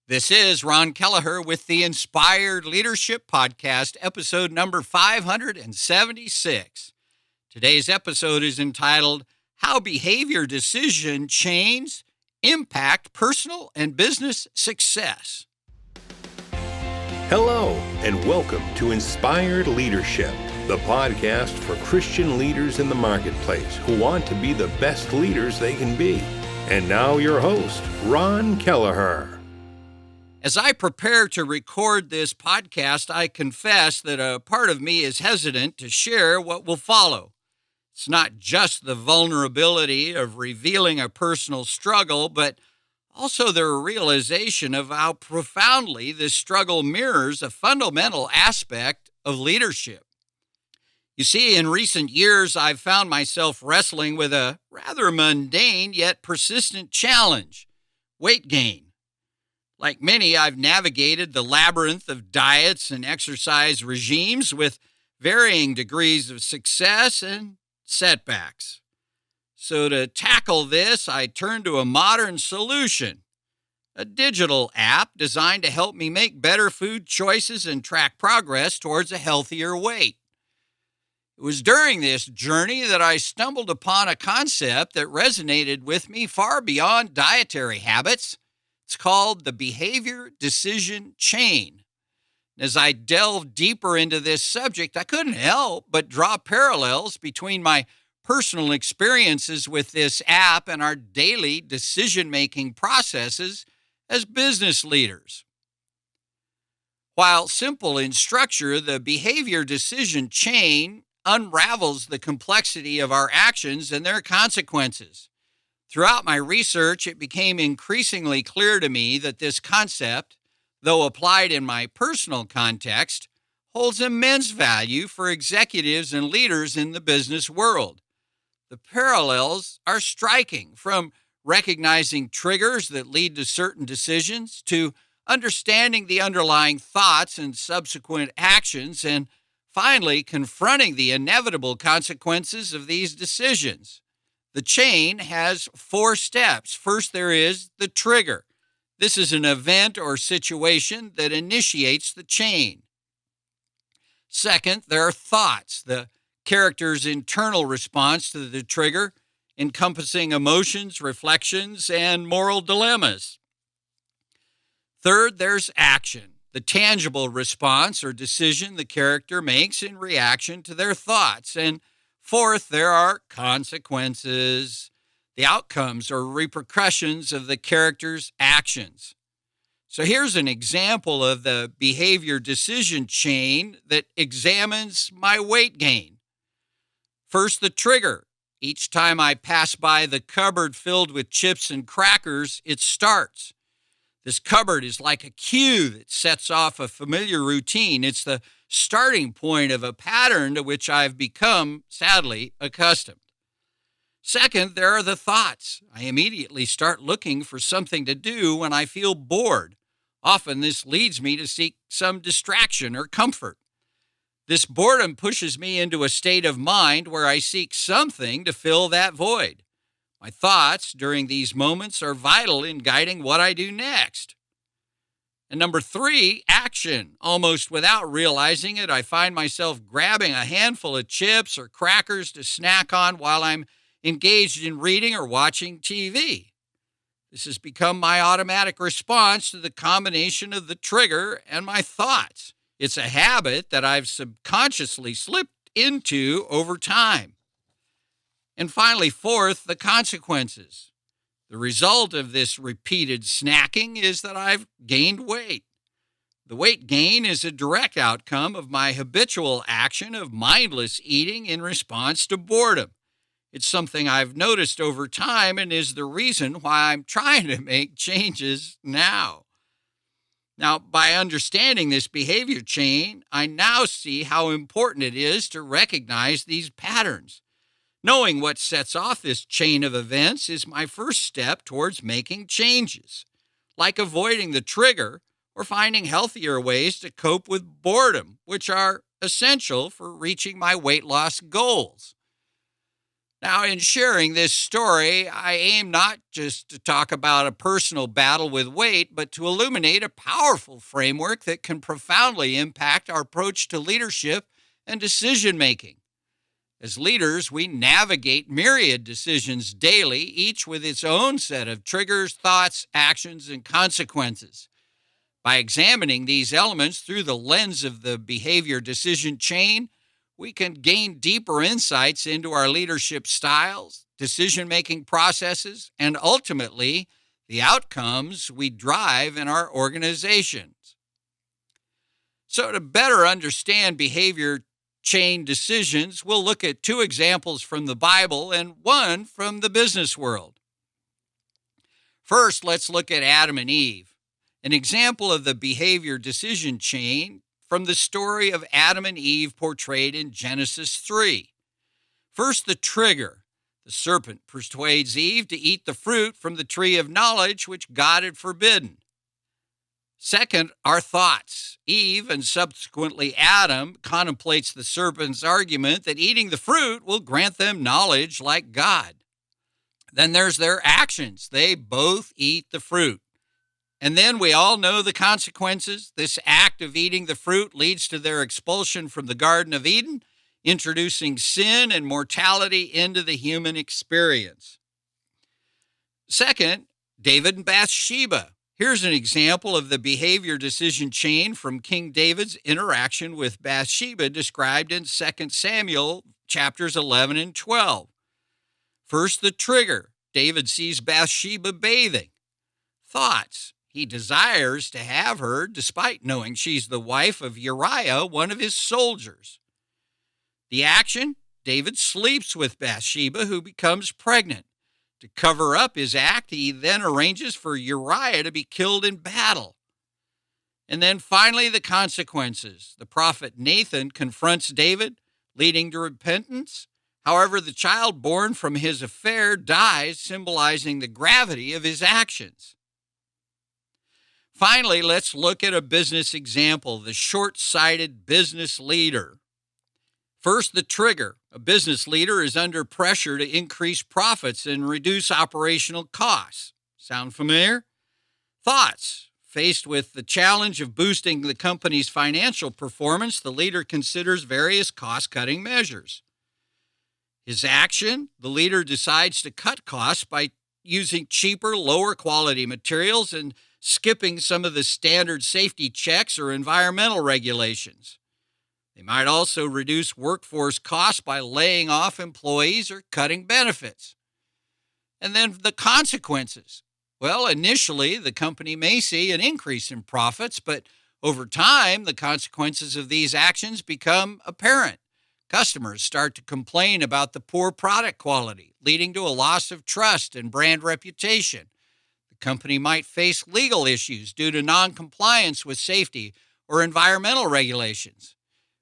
This is Ron Kelleher with the Inspired Leadership Podcast, episode number 576. Today's episode is entitled, How Behavior Decision Chains Impact Personal and Business Success. Hello, and welcome to Inspired Leadership, the podcast for Christian leaders in the marketplace who want to be the best leaders they can be. And now your host, Ron Kelleher. As I prepare to record this podcast, I confess that a part of me is hesitant to share what will follow. It's not just the vulnerability of revealing a personal struggle, but also the realization of how profoundly this struggle mirrors a fundamental aspect of leadership. You see, in recent years, I've found myself wrestling with a rather mundane yet persistent challenge: weight gain. Like many, I've navigated the labyrinth of diets and exercise regimes with varying degrees of success and setbacks. So to tackle this, I turned to a modern solution, a digital app designed to help me make better food choices and track progress towards a healthier weight. It was during this journey that I stumbled upon a concept that resonated with me far beyond dietary habits. It's called the behavior decision chain. As I delved deeper into this subject, I couldn't help but draw parallels between my personal experiences with this app and our daily decision-making processes as business leaders. While simple in structure, the behavior decision chain unravels the complexity of our actions and their consequences. Throughout my research, it became increasingly clear to me that this concept, though applied in my personal context, holds immense value for executives and leaders in the business world. The parallels are striking, from recognizing triggers that lead to certain decisions to understanding the underlying thoughts and subsequent actions, and finally confronting the inevitable consequences of these decisions. The chain has 4 steps. First, there is the trigger. This is an event or situation that initiates the chain. Second, there are thoughts, the character's internal response to the trigger, encompassing emotions, reflections, and moral dilemmas. Third, there's action, the tangible response or decision the character makes in reaction to their thoughts. And fourth, there are consequences, the outcomes or repercussions of the character's actions. So here's an example of the behavior decision chain that examines my weight gain. First, the trigger. Each time I pass by the cupboard filled with chips and crackers, it starts. This cupboard is like a cue that sets off a familiar routine. It's the starting point of a pattern to which I've become, sadly, accustomed. Second, there are the thoughts. I immediately start looking for something to do when I feel bored. Often this leads me to seek some distraction or comfort. This boredom pushes me into a state of mind where I seek something to fill that void. My thoughts during these moments are vital in guiding what I do next. And number 3, action. Almost without realizing it, I find myself grabbing a handful of chips or crackers to snack on while I'm engaged in reading or watching TV. This has become my automatic response to the combination of the trigger and my thoughts. It's a habit that I've subconsciously slipped into over time. And finally, fourth, the consequences. The result of this repeated snacking is that I've gained weight. The weight gain is a direct outcome of my habitual action of mindless eating in response to boredom. It's something I've noticed over time and is the reason why I'm trying to make changes now. Now, by understanding this behavior chain, I now see how important it is to recognize these patterns. Knowing what sets off this chain of events is my first step towards making changes, like avoiding the trigger or finding healthier ways to cope with boredom, which are essential for reaching my weight loss goals. Now, in sharing this story, I aim not just to talk about a personal battle with weight, but to illuminate a powerful framework that can profoundly impact our approach to leadership and decision making. As leaders, we navigate myriad decisions daily, each with its own set of triggers, thoughts, actions, and consequences. By examining these elements through the lens of the behavior decision chain, we can gain deeper insights into our leadership styles, decision-making processes, and ultimately, the outcomes we drive in our organizations. So to better understand behavior chain decisions, we'll look at two examples from the Bible and one from the business world. First, let's look at Adam and Eve, an example of the behavior decision chain from the story of Adam and Eve portrayed in Genesis 3. First, the trigger. The serpent persuades Eve to eat the fruit from the tree of knowledge which God had forbidden. Second, our thoughts. Eve, and subsequently Adam, contemplates the serpent's argument that eating the fruit will grant them knowledge like God. Then there's their actions. They both eat the fruit. And then we all know the consequences. This act of eating the fruit leads to their expulsion from the Garden of Eden, introducing sin and mortality into the human experience. Second, David and Bathsheba. Here's an example of the behavior decision chain from King David's interaction with Bathsheba described in 2 Samuel chapters 11 and 12. First, the trigger. David sees Bathsheba bathing. Thoughts. He desires to have her despite knowing she's the wife of Uriah, one of his soldiers. The action, David sleeps with Bathsheba, who becomes pregnant. To cover up his act, he then arranges for Uriah to be killed in battle. And then finally, the consequences. The prophet Nathan confronts David, leading to repentance. However, the child born from his affair dies, symbolizing the gravity of his actions. Finally, let's look at a business example, the short-sighted business leader. First, the trigger. A business leader is under pressure to increase profits and reduce operational costs. Sound familiar? Thoughts. Faced with the challenge of boosting the company's financial performance, the leader considers various cost-cutting measures. His action, the leader decides to cut costs by using cheaper, lower-quality materials and skipping some of the standard safety checks or environmental regulations. They might also reduce workforce costs by laying off employees or cutting benefits. And then the consequences. Well, initially, the company may see an increase in profits, but over time, the consequences of these actions become apparent. Customers start to complain about the poor product quality, leading to a loss of trust and brand reputation. The company might face legal issues due to non-compliance with safety or environmental regulations.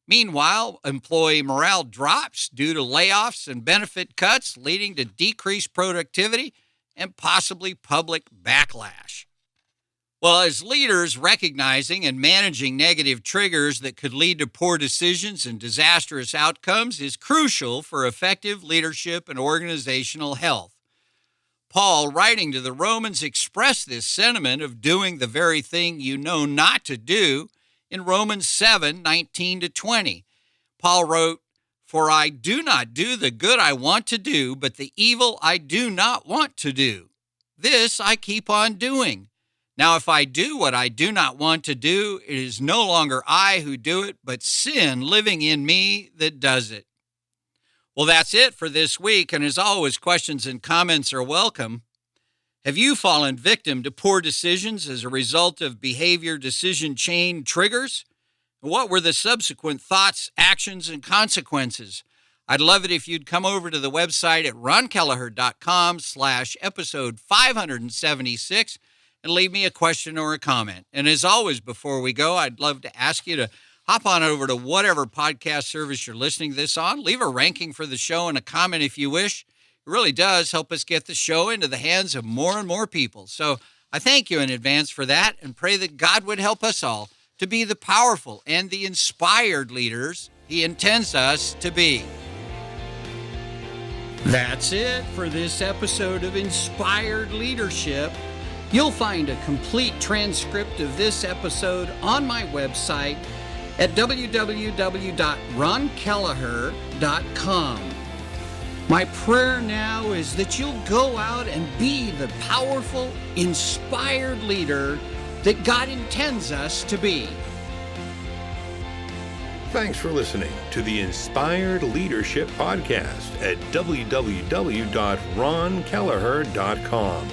Meanwhile, employee morale drops due to layoffs and benefit cuts, leading to decreased productivity and possibly public backlash. Well, as leaders, recognizing and managing negative triggers that could lead to poor decisions and disastrous outcomes is crucial for effective leadership and organizational health. Paul, writing to the Romans, expressed this sentiment of doing the very thing you know not to do in Romans 7:19-20. Paul wrote, "For I do not do the good I want to do, but the evil I do not want to do. This I keep on doing. Now if I do what I do not want to do, it is no longer I who do it, but sin living in me that does it." Well, that's it for this week, and as always, questions and comments are welcome. Have you fallen victim to poor decisions as a result of behavior decision chain triggers? What were the subsequent thoughts, actions, and consequences? I'd love it if you'd come over to the website at ronkelleher.com/episode 576 and leave me a question or a comment. And as always, before we go, I'd love to ask you to hop on over to whatever podcast service you're listening to this on. Leave a ranking for the show and a comment if you wish. It really does help us get the show into the hands of more and more people. So I thank you in advance for that and pray that God would help us all to be the powerful and the inspired leaders He intends us to be. That's it for this episode of Inspired Leadership. You'll find a complete transcript of this episode on my website at www.ronkelleher.com. My prayer now is that you'll go out and be the powerful, inspired leader that God intends us to be. Thanks for listening to the Inspired Leadership Podcast at www.ronkelleher.com.